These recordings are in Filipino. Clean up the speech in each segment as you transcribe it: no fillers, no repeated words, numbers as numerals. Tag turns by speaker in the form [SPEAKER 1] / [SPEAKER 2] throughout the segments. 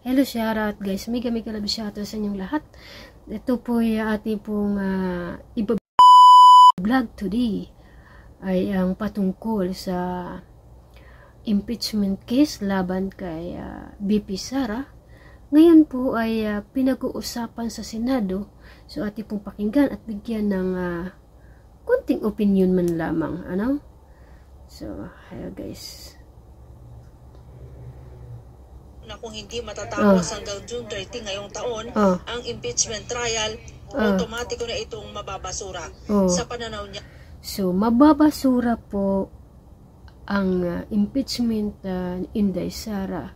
[SPEAKER 1] Hello, shoutout guys. Mega love shoutout sa inyong lahat. Ito po yung ating pong vlog today ay ang patungkol sa impeachment case laban kay VP Sara. Ngayon po ay pinag-uusapan sa Senado. So ating pong pakinggan at bigyan ng konting opinion man lamang. Ano? So, hello guys.
[SPEAKER 2] Na kung hindi matatapos hanggang June 30 ngayong taon, ang impeachment trial, automatiko na itong mababasura sa pananaw niya.
[SPEAKER 1] So, mababasura po ang impeachment Inday Sara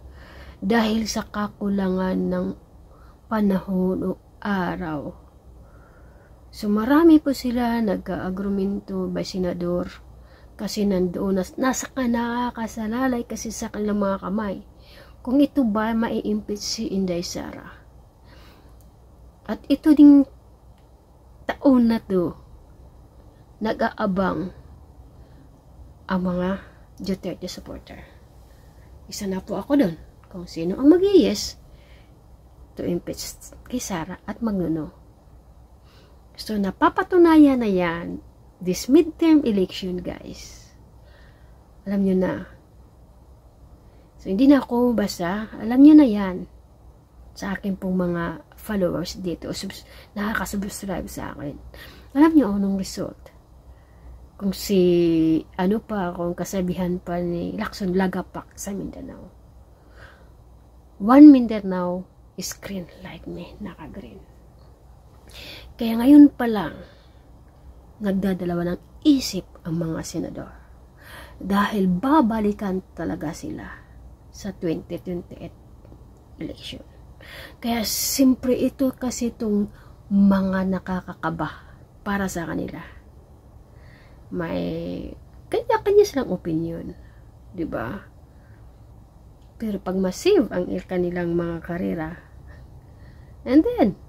[SPEAKER 1] dahil sa kakulangan ng panahon o araw. So, marami po sila nag-agrumento by senador kasi nandoon nasa nakakasalalay kasi sa kanilang mga kamay kung ito ba mai-impeach si Inday Sara. At ito ding taon na to, nag-aabang ang mga Duterte supporter. Isa na po ako doon kung sino ang mag-yes to impeach kay Sara at magno. So, napapatunayan na yan this midterm election, guys. Alam nyo na. So, hindi na ako basta. Alam niyo na yan. Sa akin pong mga followers dito. Nakakasubscribe sa akin. Alam niyo anong result. Kung kung kasabihan pa ni Lacson Lagapak sa Mindanao. One Mindanao is green like me. Naka-green. Kaya ngayon pa lang, nagdadalawa ng isip ang mga senador. Dahil babalikan talaga sila sa 2028 election. Kaya simpre ito kasi itong mga nakakakaba para sa kanila. May kanya-kanya silang opinion, 'di ba? Pero pag massive ang kanilang mga karera, and then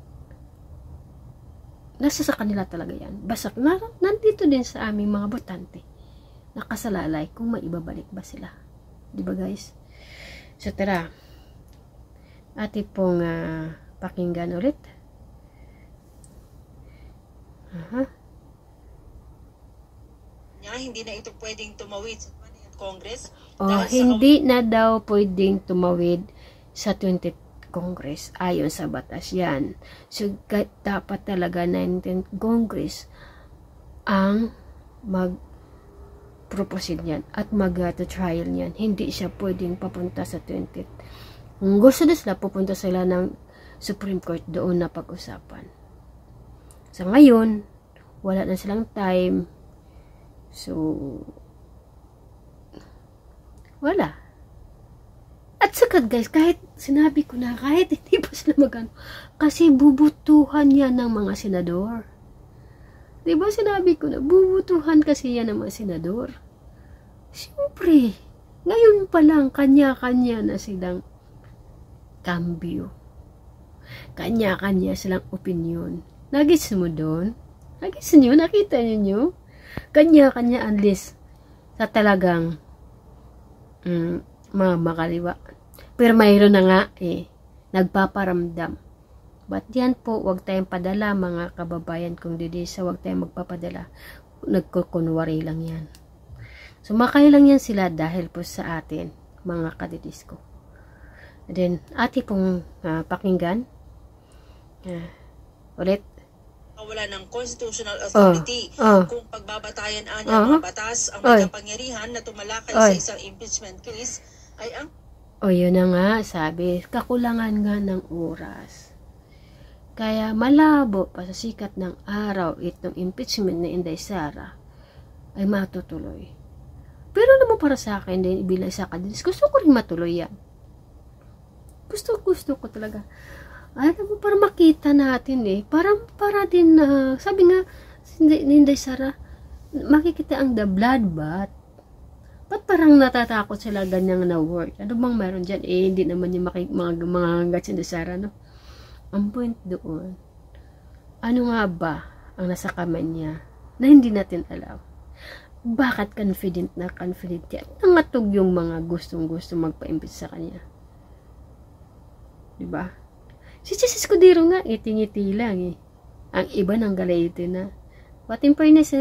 [SPEAKER 1] nasa sa kanila talaga yan. Basak nandito din sa aming mga botante. Nakasalalay kung maibabalik ba sila. 'Di ba guys? So tara, atin pong pakinggan ulit.
[SPEAKER 2] Hindi na ito pwedeng tumawid sa Congress.
[SPEAKER 1] Hindi na daw pwedeng tumawid sa 20th Congress ayon sa batas yan. So dapat talaga 19th Congress ang proceed niyan at mag-trial niyan. Hindi siya pwedeng papunta sa 20th. Kung gusto na sila, pupunta sila ng Supreme Court, doon na pag-usapan. Sa ngayon, wala na silang time. So, wala. At saka guys, kahit sinabi ko na, kahit hindi pa sila magano, kasi bubutuhan yan ng mga senador. Diba sinabi ko na, bubutuhan kasi yan ng mga senador. Siyempre, ngayon pa lang, kanya-kanya na silang kambyo. Kanya-kanya silang opinion. Nagis mo doon? Nagis nyo? Nakita nyo? Kanya-kanya unless sa talagang mga makaliwa. Pero mayroon na nga nagpaparamdam. But yan po, wag tayong padala mga kababayan kung didisa, wag tayong magpapadala. Nagkukunwari lang yan. Sumakay lang yan sila dahil po sa atin, mga kadidisko. And then, ati pong pakinggan. Ulit.
[SPEAKER 2] Wala ng constitutional authority kung pagbabatayan ang mga batas, ang may kapangyarihan na tumalakay sa isang impeachment case ay ang...
[SPEAKER 1] Yun na nga, sabi, kakulangan nga ng oras. Kaya malabo pa sa sikat ng araw itong impeachment ni Inday Sara ay matutuloy. Pero naman para sa akin din, bilang sa kadis, gusto ko rin matuloy yan. Gusto ko talaga. Alam mo, para makita natin para din, sabi nga, ni Inday Sara, makikita ang the bloodbath. Ba't parang natatakot sila ganyang na word? Ano bang meron dyan? Hindi naman yung mga gats Inday Sara, no? Ang point doon, ano nga ba ang nasa kamay niya na hindi natin alam? Bakit confident yan? Nangatog yung mga gustong magpa-impeach sa kanya. Diba? Si Chis Escudero nga, ngiti-ngiti lang eh. Ang iba nang galayte na. But in fairness,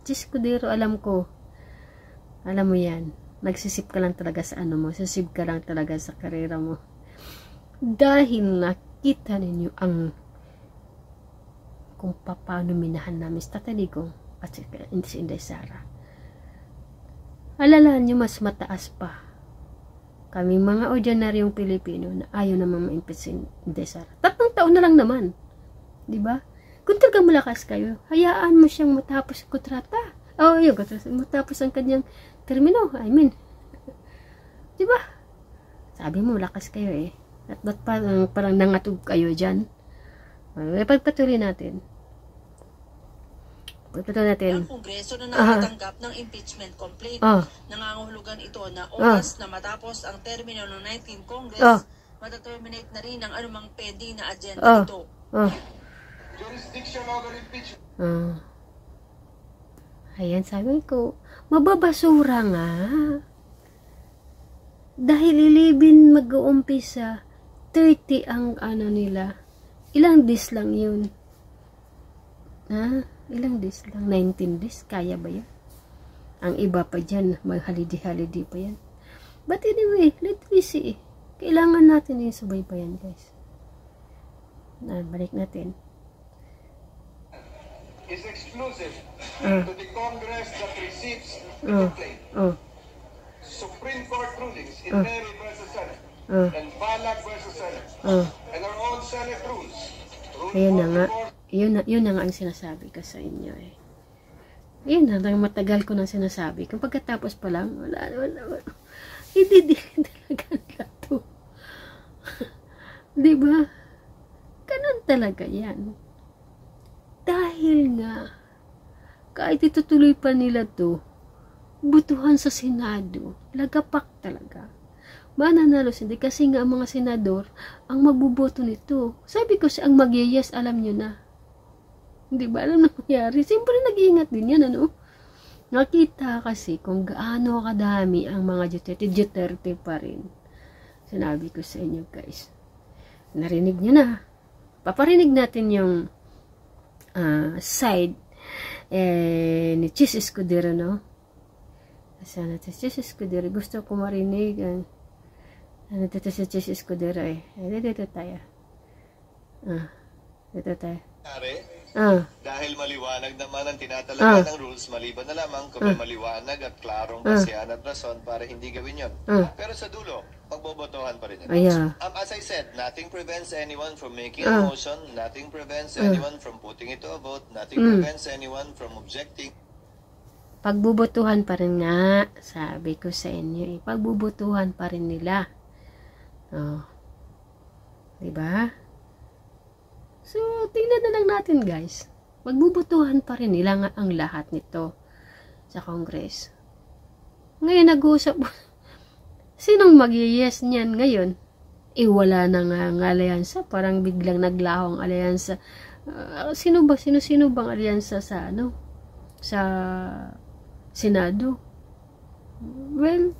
[SPEAKER 1] Chis Escudero, alam mo yan, nagsisip ka lang talaga sa ano mo, sisip ka lang talaga sa karera mo. Dahil nakita ninyo kung paano minahan namin sa Tatay Digong at si Inday Sara. Alalaan nyo, mas mataas pa kaming mga ordinaryong Pilipino na ayaw naman ma-impeach si Inday Sara. 3 taon na lang naman. Diba? Kung talagang malakas kayo, hayaan mo siyang matapos ang kontrata. Matapos ang kanyang termino. I mean, diba? Sabi mo, malakas kayo eh. At ba't parang nangatog kayo dyan? Pagpatuloy natin.
[SPEAKER 2] Ang Kongreso na nakatanggap ng impeachment complaint. Nangangahulugan ito na oras na matapos ang termino ng 19th Congress, mataterminate na rin ang anumang pending na agenda nito. Jurisdiction over impeachment.
[SPEAKER 1] Ayan, sabi ko, mababasura nga. Dahil 11 mag-uumpisa, 30 ang ano nila. Ilang days lang yun? Ilang days lang? 19 days? Kaya ba yun? Ang iba pa dyan, mag-holiday pa yan. But anyway, let me see. Kailangan natin yung subaybayan, guys. Balik natin.
[SPEAKER 3] Is exclusive to the Congress that receives the complaint. Supreme Court rulings in Mary versus Senate and Balag versus Senate and our own Senate rules.
[SPEAKER 1] Ayun na nga. Yun na nga ang sinasabi ko sa inyo eh. Yun na, matagal ko nang sinasabi. Kung pagkatapos pa lang, wala. Hindi talaga to. Diba? Ganun talaga yan. Dahil nga, kahit itutuloy pa nila to, butuhan sa Senado, lagapak talaga. Mananalo hindi kasi nga ang mga senador ang magbuboto nito. Sabi ko ang mag-yes, alam nyo na. Hindi ba alam na nangyari? Siyempre nag-iingat din yan, ano? Nakita kasi kung gaano kadami ang mga Duterte pa rin. Sinabi ko sa inyo, guys. Narinig nyo na. Paparinig natin yung side ni Chis Escudero, no? Sana si Chis Escudero. Gusto ko marinig. Dito si Chis Escudero eh. Dito tayo. Dito tayo.
[SPEAKER 3] Dahil maliwanag naman ang tinatalaga ng rules, maliban na lamang kung may maliwanag at klarong basihan at rason para hindi gawin yon. Pero sa dulo, magbobotohan pa rin. As I said, nothing prevents anyone from making a motion, nothing prevents anyone from putting it to a vote, nothing prevents anyone from objecting.
[SPEAKER 1] Pagbubutuhan pa rin nga, sabi ko sa inyo, pagbubutuhan pa rin nila. Diba? So, tingnan na lang natin, guys. Magbubutuhan pa rin nila nga ang lahat nito sa Congress. Ngayon, nag-uusap, sinong mag-yes niyan ngayon? Wala na nga ang alyansa. Parang biglang naglaho ang alyansa. Sino bang alyansa sa sa Senado? Well,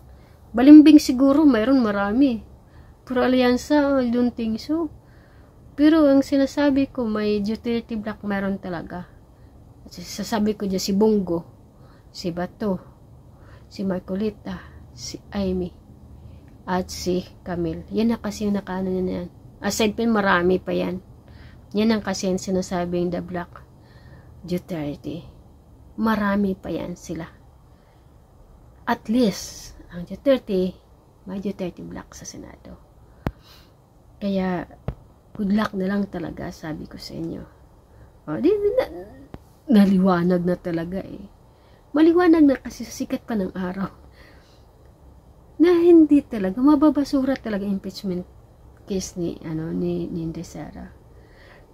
[SPEAKER 1] balimbing siguro, mayroon marami. Pero alyansa, I don't think so. Pero ang sinasabi ko, may Duterte Black meron talaga. Sasabi ko dyan, si Bongo, si Bato, si Marcolita, si Amy, at si Camille. Yan na kasi yung nakaano na yan. Aside pa marami pa yan. Yan ang kasi yung sinasabing the Black Duterte. Marami pa yan sila. At least, ang Duterte, may Duterte Black sa Senado. Kaya, good luck na lang talaga, sabi ko sa inyo. Naliwanag na talaga eh. Maliwanag na kasi sa sikat pa ng araw. Na hindi talaga, mababasura talaga impeachment case ni Inday Sara.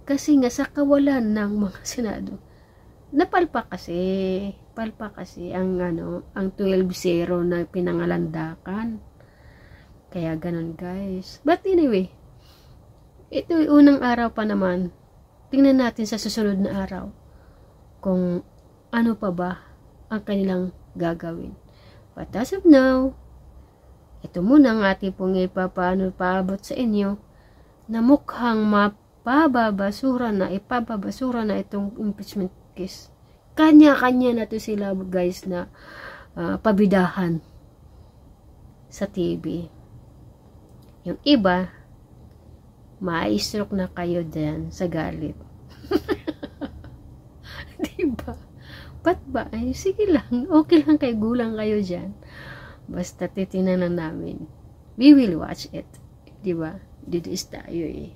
[SPEAKER 1] Kasi nga sa kawalan ng mga Senado, napalpa kasi ang ang 12-0 na pinangalandakan. Kaya ganun, guys. But anyway, ito unang araw pa naman. Tingnan natin sa susunod na araw kung ano pa ba ang kanilang gagawin. But as of now, ito muna ang ating pong paabot sa inyo na mukhang ipababasura na itong impeachment case. Kanya-kanya na to sila guys na pabidahan sa TV. Yung iba, ma-stroke na kayo dyan sa galit. Diba? Ba't ba? Ay, sige lang. Okay lang kay gulang kayo dyan. Basta titinan lang namin. We will watch it. Diba? Didis tayo eh.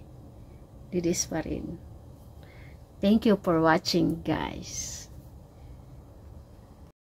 [SPEAKER 1] Didis pa rin. Thank you for watching guys.